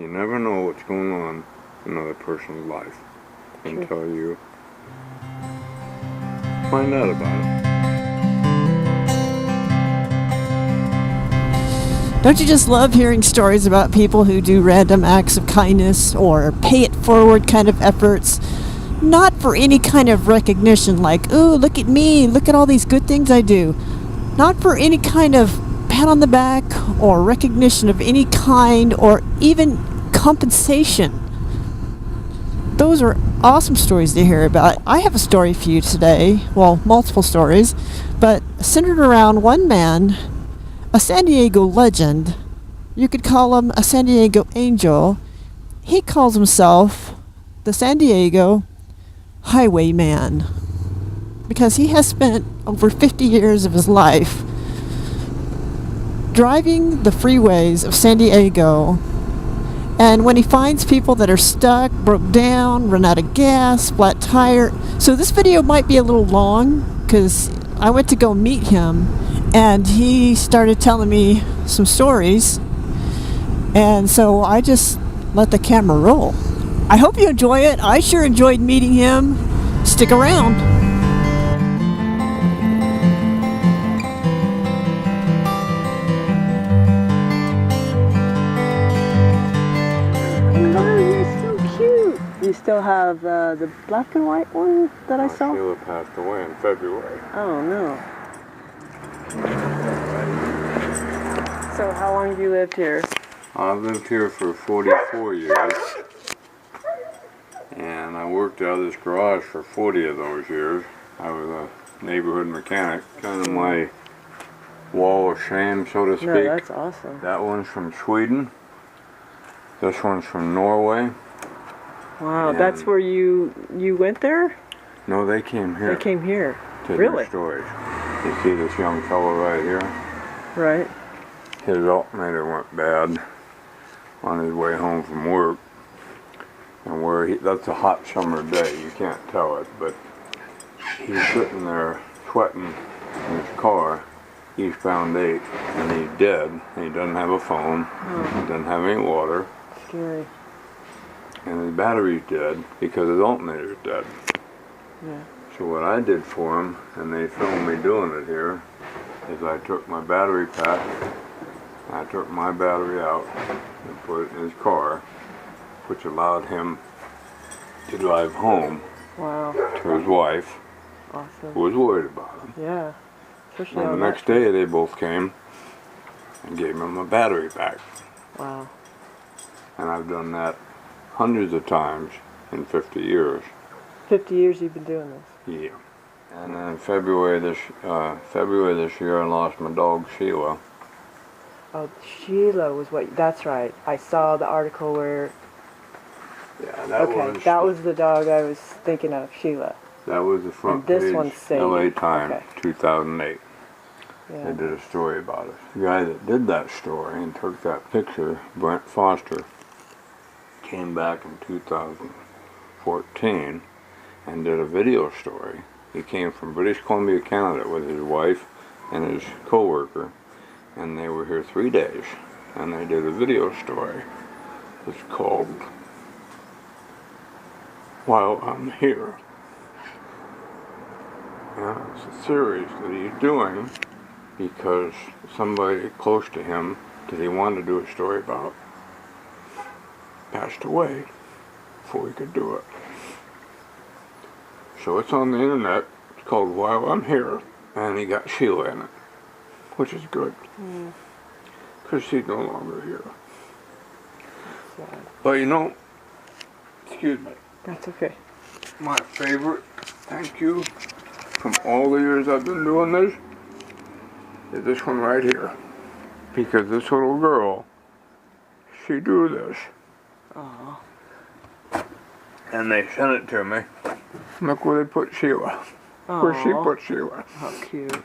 You never know what's going on in another person's life until you find out about it. Don't you just love hearing stories about people who do random acts of kindness or pay it forward kind of efforts? Not for any kind of recognition like, ooh, look at me, look at all these good things I do. Not for any kind of pat on the back or recognition of any kind or even compensation. Those are awesome stories to hear about. I have a story for you today, well, multiple stories, but centered around one man, a San Diego legend. You could call him a San Diego angel. He calls himself the San Diego Highwayman because he has spent over 50 years of his life driving the freeways of San Diego, and when he finds people that are stuck, broke down, run out of gas, flat tire. So this video might be a little long because I went to go meet him and he started telling me some stories, and so I just let the camera roll. I hope you enjoy it. I sure enjoyed meeting him. Stick around. Oh, you're so cute. You still have the black and white one that I saw? Sheila passed away in February. Oh, no. So how long have you lived here? I've lived here for 44 years. And I worked out of this garage for 40 of those years. I was a neighborhood mechanic, kind of my wall of shame, so to speak. No, that's awesome. That one's from Sweden. This one's from Norway. Wow, And that's where you went there? No, they came here. They came here. To Really? do storage. You see this young fellow right here? Right. His alternator went bad on his way home from work. And that's a hot summer day, you can't tell it, but he's sitting there sweating in his car, eastbound 8, and he's dead, and he doesn't have a phone, he doesn't have any water, Scary. and his battery's dead because his alternator's dead. Yeah. So what I did for him, and they filmed me doing it here, is I took my battery pack, and I took my battery out and put it in his car, which allowed him to drive home. Wow. To his wife, Awesome. who was worried about him. Yeah. Especially And on the next day they both came and gave him a battery back. Wow. And I've done that hundreds of times in 50 years. 50 years you've been doing this? Yeah. And then February this year I lost my dog Sheila. Oh, Sheila was what, that's right. I saw the article where, Yeah, that was the dog I was thinking of, Sheila. That was the front And this page one's Sadie. LA Times, Okay. 2008. Yeah. They did a story about it. The guy that did that story and took that picture, Brent Foster, came back in 2014 and did a video story. He came from British Columbia, Canada with his wife and his co-worker, and they were here 3 days, and they did a video story. It's called While I'm Here. And it's a series that he's doing because somebody close to him that he wanted to do a story about passed away before he could do it. So it's on the internet. It's called While I'm Here, and he got Sheila in it, which is good because she's no longer here. Sad. But you know, excuse me, That's okay. my favorite thank you from all the years I've been doing this is this one right here. Because this little girl, she drew this. Aww. And they sent it to me. Look where they put Sheila. Where she put Sheila. How cute.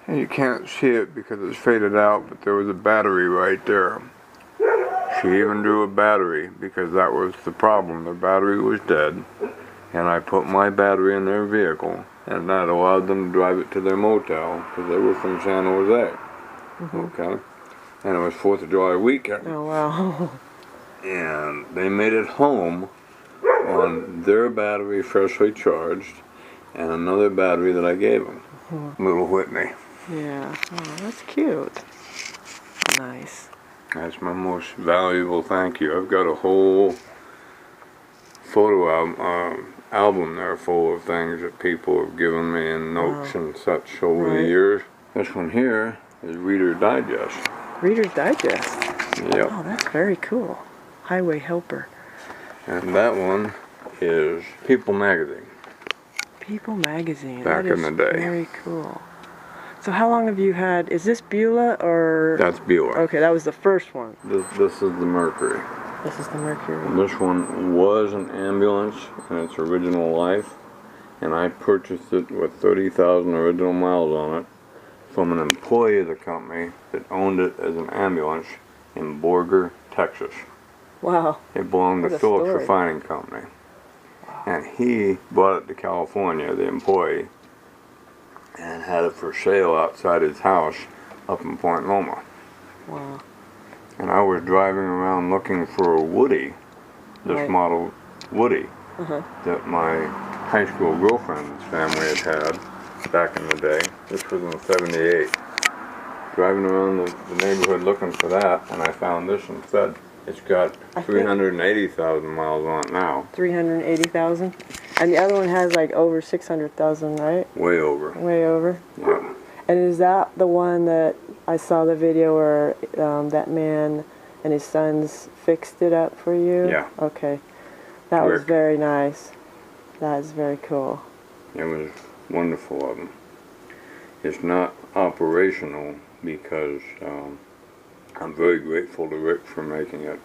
And you can't see it because it's faded out, but there was a battery right there. She even drew a battery because that was the problem. The battery was dead. And I put my battery in their vehicle, and that allowed them to drive it to their motel because they were from San Jose. Okay? And it was 4th of July weekend. Oh, wow. and they made it home on their battery freshly charged and another battery that I gave them. Little Whitney. Yeah. Oh, that's cute. Nice. That's my most valuable thank you. I've got a whole photo album there full of things that people have given me and notes and such over the years. This one here is Reader's Digest. Reader's Digest. Yep. Oh, that's very cool. Highway Helper. And that one is People Magazine. People Magazine. Back in the day. Very cool. So how long have you had, is this Beulah or? That's Beulah. Okay, that was the first one. This is the Mercury. This is the Mercury. And this one was an ambulance in its original life, and I purchased it with 30,000 original miles on it from an employee of the company that owned it as an ambulance in Borger, Texas. Wow. It belonged to What a Phillips story. Refining Company. And he brought it to California, the employee, and had it for sale outside his house up in Point Loma. Wow. And I was driving around looking for a Woody, this model Woody, that my high school girlfriend's family had back in the day. This was in '78. Driving around the neighborhood looking for that, and I found this instead. It's got 380,000 miles on it now. 380,000? And the other one has like over 600,000, right? Way over. Way over? Yeah. And is that the one that I saw the video where that man and his sons fixed it up for you? Yeah. Okay. That was Rick. very nice. That is very cool. It was wonderful of them. It's not operational because I'm very grateful to Rick for making it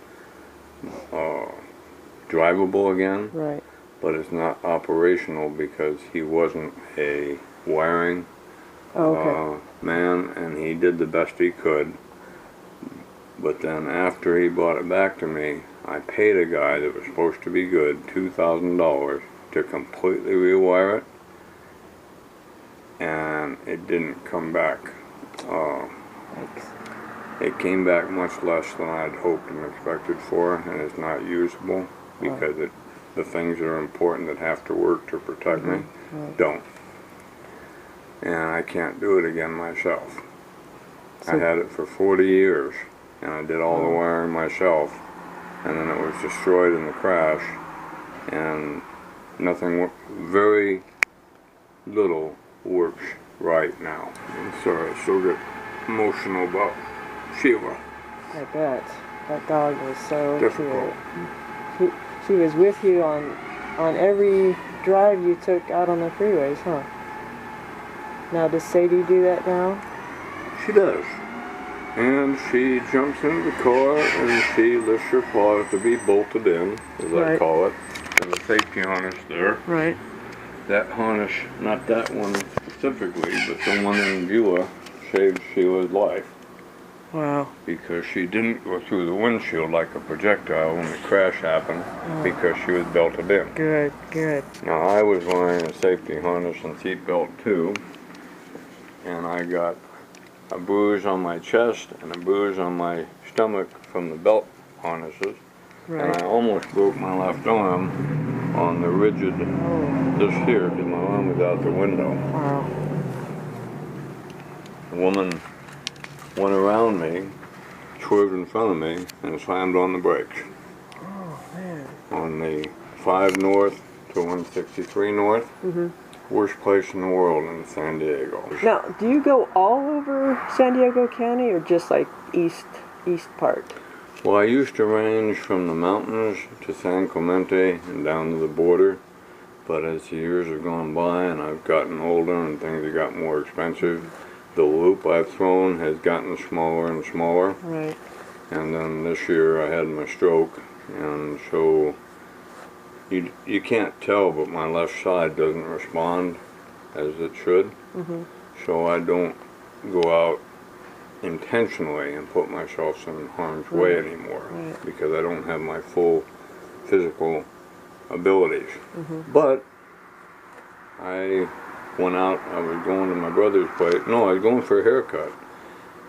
drivable again. Right. But it's not operational because he wasn't a wiring man, and he did the best he could. But then after he brought it back to me, I paid a guy that was supposed to be good $2,000 to completely rewire it, and it didn't come back. It came back much less than I'd hoped and expected for, and it's not usable because the things that are important that have to work to protect me don't. And I can't do it again myself. I had it for 40 years, and I did all the wiring myself, and then it was destroyed in the crash, and very little works right now. I'm sorry, I still get emotional about Sheila. I bet. That dog was so Difficult. cute. She was with you on every drive you took out on the freeways, huh? Now, does Sadie do that now? She does. And she jumps into the car and she lifts her paws to be bolted in, as I call it. And the safety harness there. Right. That harness, not that one specifically, but the one in Beulah, saved Sheila's life. Wow. Because she didn't go through the windshield like a projectile when the crash happened because she was belted in. Good, good. Now I was wearing a safety harness and seat belt too, and I got a bruise on my chest and a bruise on my stomach from the belt harnesses, and I almost broke my left arm on the rigid, this here, because my arm was out the window. Wow. A woman went around me, swerved in front of me, and slammed on the brakes. Oh, man. On the 5 North to 163 North. Worst place in the world in San Diego. Now, do you go all over San Diego County or just like east part? Well, I used to range from the mountains to San Clemente and down to the border, but as the years have gone by and I've gotten older and things have got more expensive, the loop I've thrown has gotten smaller and smaller. Right. And then this year I had my stroke, and so you can't tell, but my left side doesn't respond as it should. So I don't go out intentionally and put myself in harm's way anymore because I don't have my full physical abilities. But I went out, I was going to my brother's place. No, I was going for a haircut.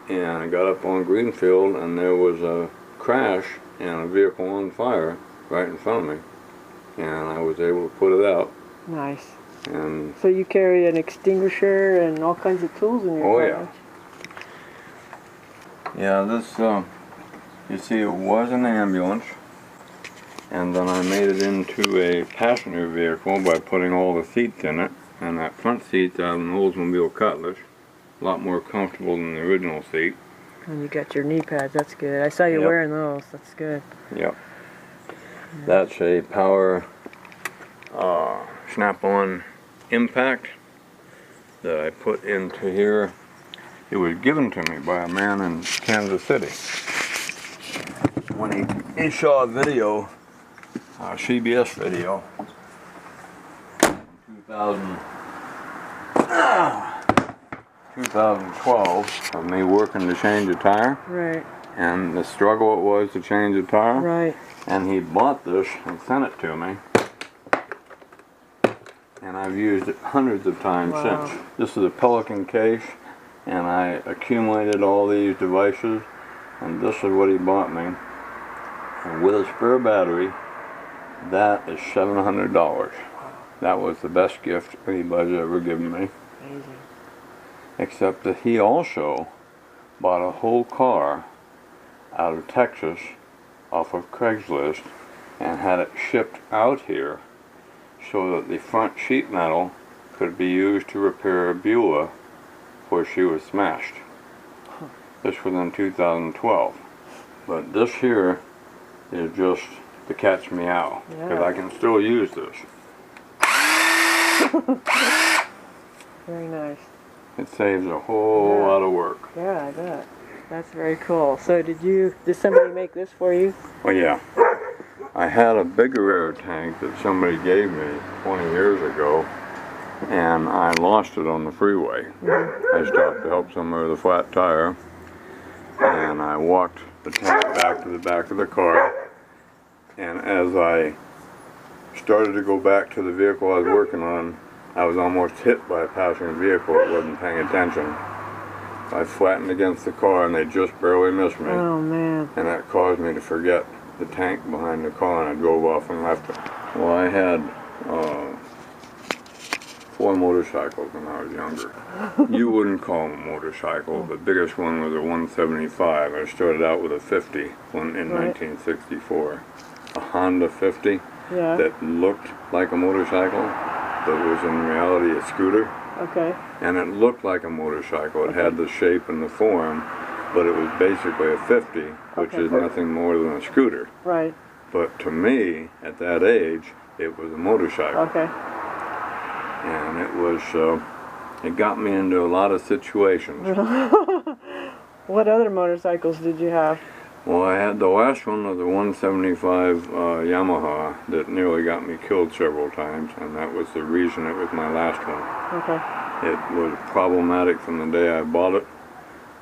And I got up on Greenfield and there was a crash and a vehicle on fire right in front of me, and I was able to put it out. Nice. And so you carry an extinguisher and all kinds of tools in your car? Yeah, this, you see, it was an ambulance, and then I made it into a passenger vehicle by putting all the seats in it, and that front seat's out of an Oldsmobile Cutlass, a lot more comfortable than the original seat. And you got your knee pads, that's good. I saw you wearing those, that's good. Yep. That's a power snap-on impact that I put into here. It was given to me by a man in Kansas City. When he saw a video, a CBS video, 2012, of me working to change a tire. Right. And the struggle it was to change a tire. Right. And he bought this and sent it to me. And I've used it hundreds of times since. This is a Pelican case, and I accumulated all these devices, and this is what he bought me. And with a spare battery, that is $700. That was the best gift anybody's ever given me. Amazing. Except that he also bought a whole car out of Texas off of Craigslist and had it shipped out here so that the front sheet metal could be used to repair a Beulah where she was smashed. This was in 2012. But this here is just to catch me out, because I can still use this. Very nice. It saves a whole lot of work. Yeah, I bet. That's very cool. So did somebody make this for you? Well, yeah. I had a bigger air tank that somebody gave me 20 years ago, and I lost it on the freeway. I stopped to help somebody with a flat tire, and I walked the tank back to the back of the car, and as I started to go back to the vehicle I was working on, I was almost hit by a passenger vehicle that wasn't paying attention. I flattened against the car, and they just barely missed me. Oh, man. And that caused me to forget the tank behind the car, and I drove off and left it. Well, I had 4 motorcycles when I was younger. You wouldn't call them a motorcycle. The biggest one was a 175. I started out with a 50 in 1964. A Honda 50 that looked like a motorcycle, but was in reality a scooter. Okay. And it looked like a motorcycle. It had the shape and the form, but it was basically a 50, which is nothing more than a scooter. Right. But to me, at that age, it was a motorcycle. Okay. And it was, it got me into a lot of situations. What other motorcycles did you have? Well, I had the last one was a 175 Yamaha that nearly got me killed several times, and that was the reason it was my last one. Okay. It was problematic from the day I bought it,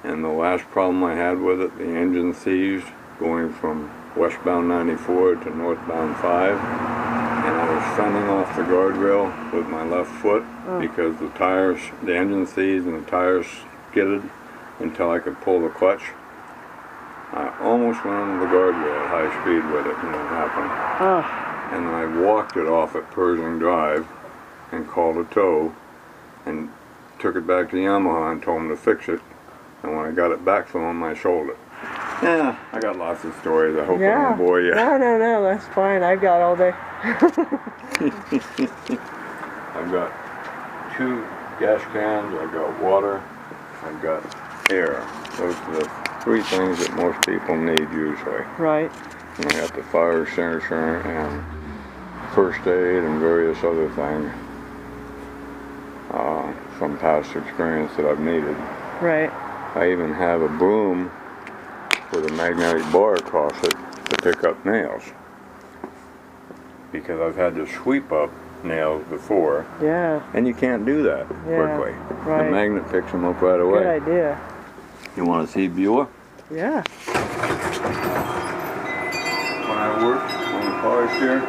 and the last problem I had with it, the engine seized going from westbound 94 to northbound 5, and I was fending off the guardrail with my left foot because the engine seized and the tires skidded until I could pull the clutch. I almost went under the guardrail at high speed with it when it happened. And then I walked it off at Pershing Drive and called a tow and took it back to Yamaha and told them to fix it. And when I got it back from them, I sold it. Yeah, I got lots of stories. I hope I don't bore you. No, that's fine. I've got all day. I've got 2 gas cans, I've got water, I've got air. Those are the 3 things that most people need usually. Right. And I got the fire extinguisher and first aid and various other things from past experience that I've needed. Right. I even have a broom with a magnetic bar across it to pick up nails, because I've had to sweep up nails before. Yeah. And you can't do that quickly. Right. The magnet picks them up right away. Good idea. You want to see Beulah? Yeah. When I worked on the cars here,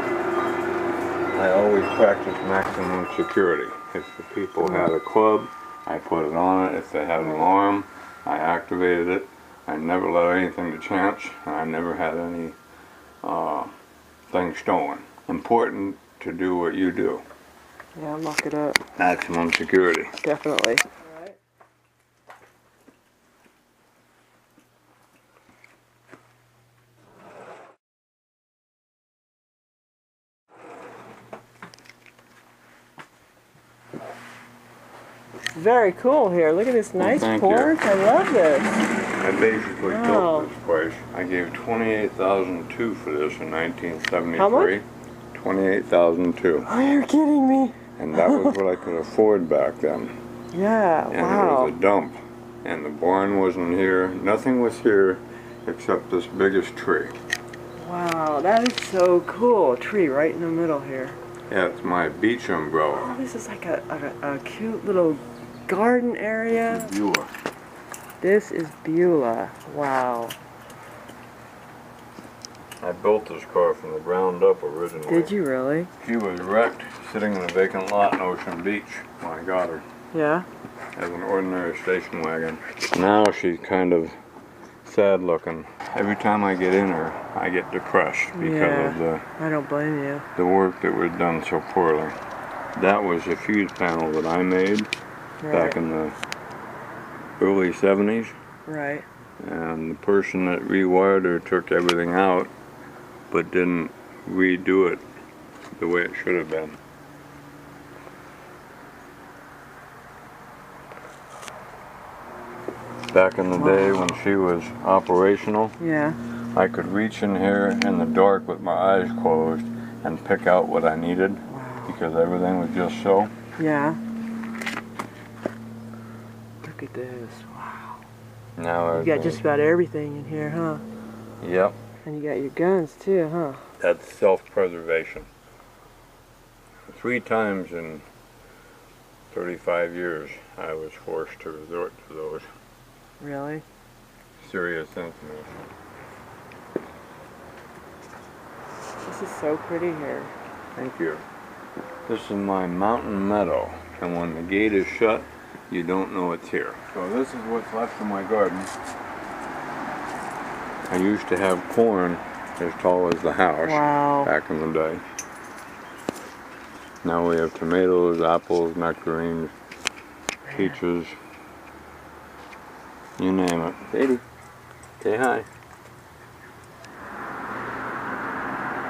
I always practiced maximum security. If the people had a club, I put it on it. If they had an alarm, I activated it. I never let anything to chance. I never had any things stolen. Important to do what you do. Yeah, lock it up. Maximum security. Definitely. Very cool here. Look at this nice porch. I love this. I basically built this place. I gave $28,200 for this in 1973. How much? $28,200. Oh, you're kidding me. And that was what I could afford back then. Yeah, And wow. it was a dump. And the barn wasn't here. Nothing was here except this biggest tree. Wow, that is so cool. A tree right in the middle here. Yeah, it's my beach umbrella. Oh, this is like a cute little garden area. Beulah. This is Beulah. Wow. I built this car from the ground up originally. Did you really? She was wrecked sitting in a vacant lot in Ocean Beach when I got her. Yeah? As an ordinary station wagon. Now she's kind of sad looking. Every time I get in her, I get depressed because of I don't blame you. the work that was done so poorly. That was a fuse panel that I made back in the early 70s. Right. And the person that rewired her took everything out but didn't redo it the way it should have been. Back in the day when she was operational, Yeah. I could reach in here in the dark with my eyes closed and pick out what I needed because everything was just so. Yeah. Look at this. Wow. Now You got just about everything in here, huh? Yep. And you got your guns too, huh? That's self-preservation. 3 times in 35 years I was forced to resort to those. Really? Serious incidents. This is so pretty here. Thank you. This is my mountain meadow, and when the gate is shut, you don't know it's here. So this is what's left of my garden. I used to have corn as tall as the house back in the day. Now we have tomatoes, apples, nectarines, peaches, you name it. Sadie, say hi.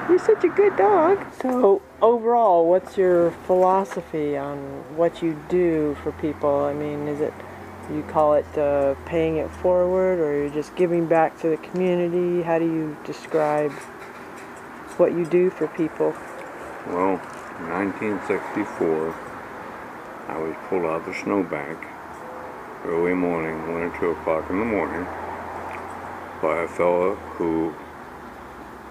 You're such a good dog. So overall, what's your philosophy on what you do for people? I mean, is it, you call it paying it forward, or you're just giving back to the community? How do you describe what you do for people? Well, in 1964, I was pulled out of the snowbank early morning, 1 or 2 o'clock in the morning, by a fellow who,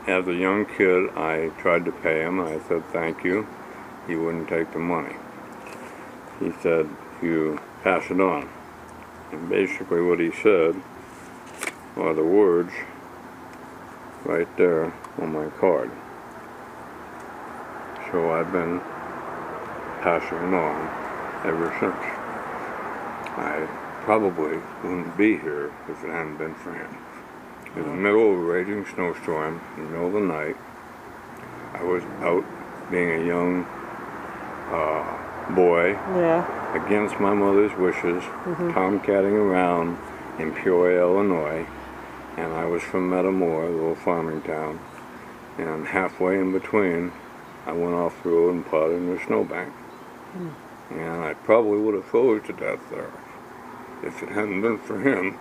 as a young kid, I tried to pay him. I said thank you. He wouldn't take the money. He said, you pass it on. And basically what he said are the words right there on my card. So I've been passing it on ever since. I probably wouldn't be here if it hadn't been for him. In the middle of a raging snowstorm, in the middle of the night, I was out being a young boy against my mother's wishes, tomcatting around in Peoria, Illinois, and I was from Metamora, a little farming town, and halfway in between, I went off the road and plowed into a snowbank. And I probably would have froze to death there if it hadn't been for him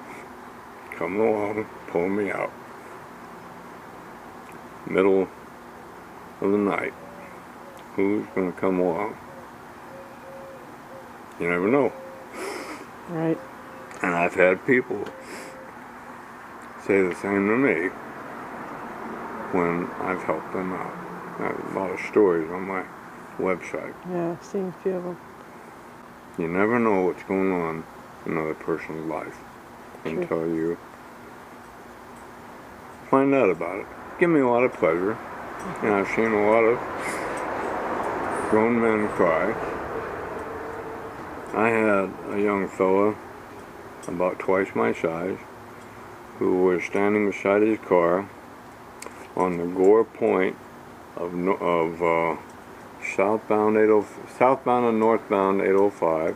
coming along, pulling me out. Middle of the night. Who's going to come along? You never know. Right. And I've had people say the same to me when I've helped them out. I have a lot of stories on my website. Yeah, I've seen a few of them. You never know what's going on in another person's life until you find out about it. Give me a lot of pleasure. And I've seen a lot of grown men cry. I had a young fella about twice my size who was standing beside his car on the Gore Point of southbound and northbound 805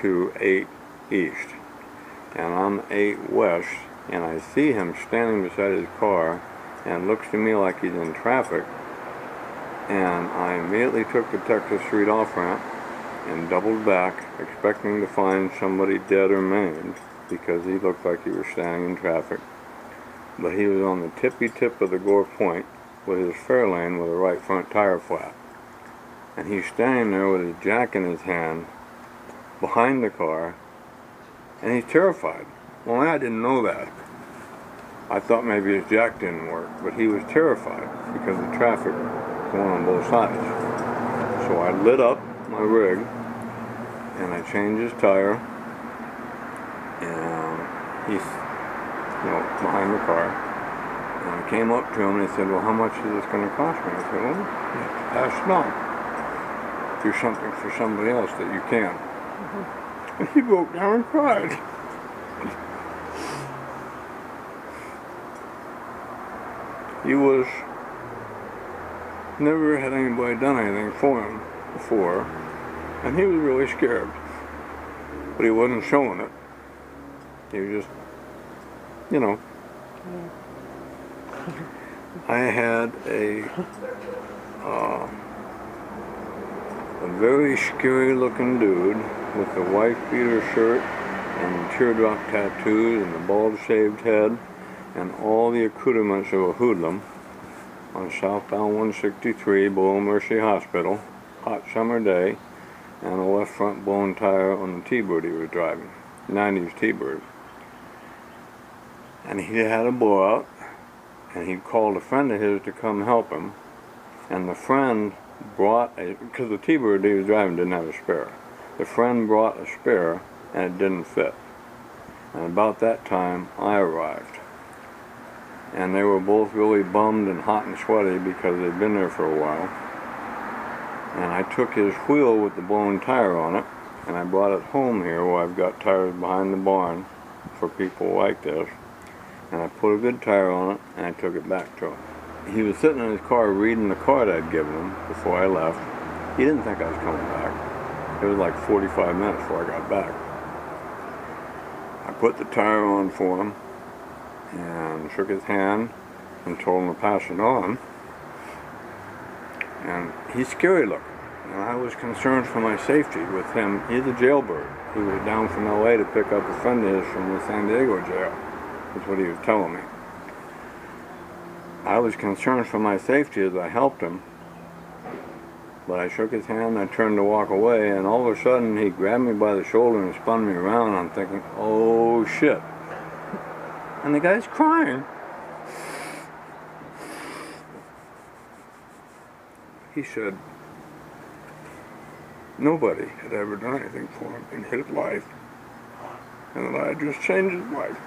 to 8 east, and I'm 8 west, and I see him standing beside his car, and looks to me like he's in traffic. And I immediately took the Texas Street off-ramp and doubled back, expecting to find somebody dead or maimed, because he looked like he was standing in traffic. But he was on the tippy tip of the Gore Point with his Fairlane with a right front tire flat. And he's standing there with his jack in his hand behind the car, and he's terrified. Well, I didn't know that. I thought maybe his jack didn't work, but he was terrified because of traffic going on both sides. So I lit up my rig, and I changed his tire, and he's, behind the car. And I came up to him and he said, well, how much is this going to cost me? I said, well, you have to pass it on. Do something for somebody else that you can. Mm-hmm. And he broke down and cried. He was, never had anybody done anything for him before, and he was really scared. But he wasn't showing it. He was just, I had a very scary looking dude with a wife beater shirt and teardrop tattoos and a bald shaved head and all the accoutrements of a hoodlum on southbound 163 Beulah Mercy Hospital, hot summer day, and a left front blown tire on the T-Bird he was driving, 90s T-Bird. And he had a blowout, and he called a friend of his to come help him, and the friend brought because the T-Bird he was driving didn't have a spare. The friend brought a spare, and it didn't fit. And about that time, I arrived. And they were both really bummed and hot and sweaty because they'd been there for a while. And I took his wheel with the blown tire on it, and I brought it home here where I've got tires behind the barn for people like this. And I put a good tire on it, and I took it back to him. He was sitting in his car reading the card I'd given him before I left. He didn't think I was coming back. It was like 45 minutes before I got back. I put the tire on for him, and shook his hand, and told him to pass it on. And he's scary looking, and I was concerned for my safety with him. He's a jailbird. He was down from LA to pick up a friend of his from the San Diego jail. That's what he was telling me. I was concerned for my safety as I helped him, but I shook his hand and I turned to walk away, and all of a sudden he grabbed me by the shoulder and spun me around. I'm thinking, oh shit. And the guy's crying. He said nobody had ever done anything for him in his life, and that I had just changed his life.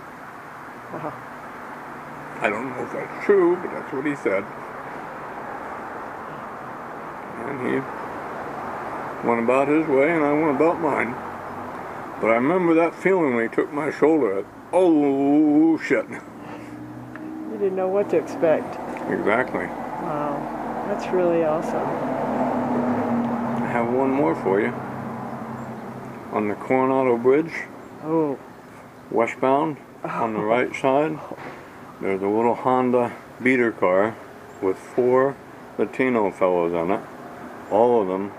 Wow. I don't know if that's true, but that's what he said. And he went about his way, and I went about mine. But I remember that feeling when he took my shoulder. Oh, shit. You didn't know what to expect. Exactly. Wow. That's really awesome. I have one more for you. On the Coronado Bridge, Oh. westbound, on the right side, there's a little Honda beater car with 4 Latino fellows in it. All of them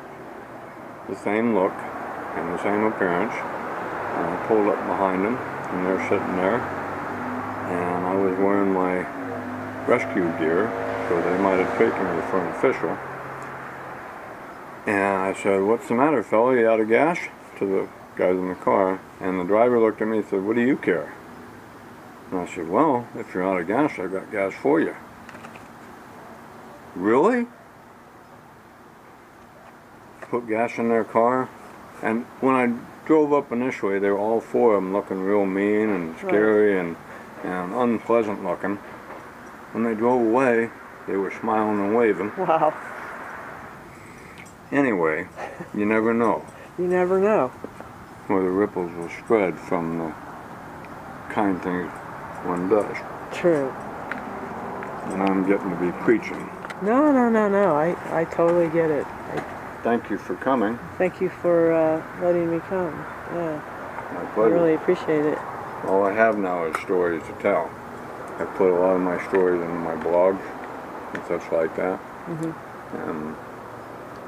the same look and the same appearance. And I pulled up behind them, and they're sitting there. And I was wearing my rescue gear, so they might have taken me for an official. And I said, "What's the matter, fella? You out of gas?" to the guys in the car. And the driver looked at me and said, "What do you care?" And I said, "Well, if you're out of gas, I've got gas for you." Really? Put gas in their car. And when I drove up initially, they were all 4 of them looking real mean and scary and unpleasant looking. When they drove away, they were smiling and waving. Wow. Anyway, you never know You never know. where the ripples will spread from the kind things one does. True. And I'm getting to be preaching. No. I totally get it. Thank you for coming. Thank you for letting me come. Yeah, My I pleasure. really appreciate it. All I have now is stories to tell. I put a lot of my stories into my blog and such like that. And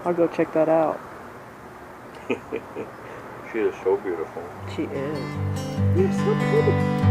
I'll go check that out. she is so beautiful. She is. You're so pretty.